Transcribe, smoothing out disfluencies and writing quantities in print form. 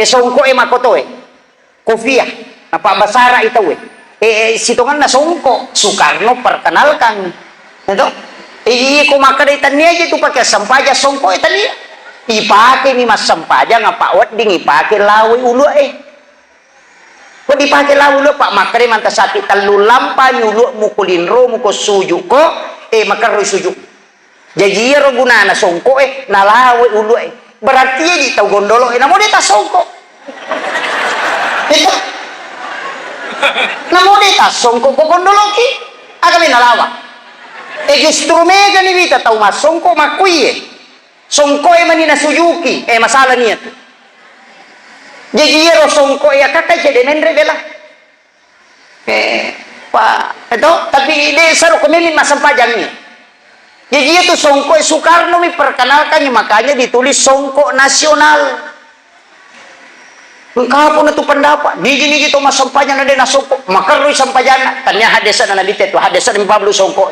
songko makoto kofiah apa basara itu situngan na songko Soekarno perkenalkan itu ko makadaitan niya itu pakai sampaja songko tadi ipake ni mas sampaja ngapa wat ding ipake lawi ulo kok dipake lawi ulo pak makare manta sakit telu lampa nyulo mukulin ro muko suju ko makar ro suju jadi ro gunana songko nalawi ulo berarti di tau gondolo namo dia tas songko itu namo dia tas songko ko gondolo ki agami nalawa justru mega ni vita tau mas songko makui songko manina sujuki masalah niya tu jadi ro songko kakak jadi mendre bela pak itu tapi dia saru kemilin masampajang ni jadi itu songko Soekarno perkenalkan makanya ditulis songko nasional kapon itu pendapat gini gitu mas sampajang ada na songko makar ru sampajana tanya hadesan na dite tu hadesan Pablo songko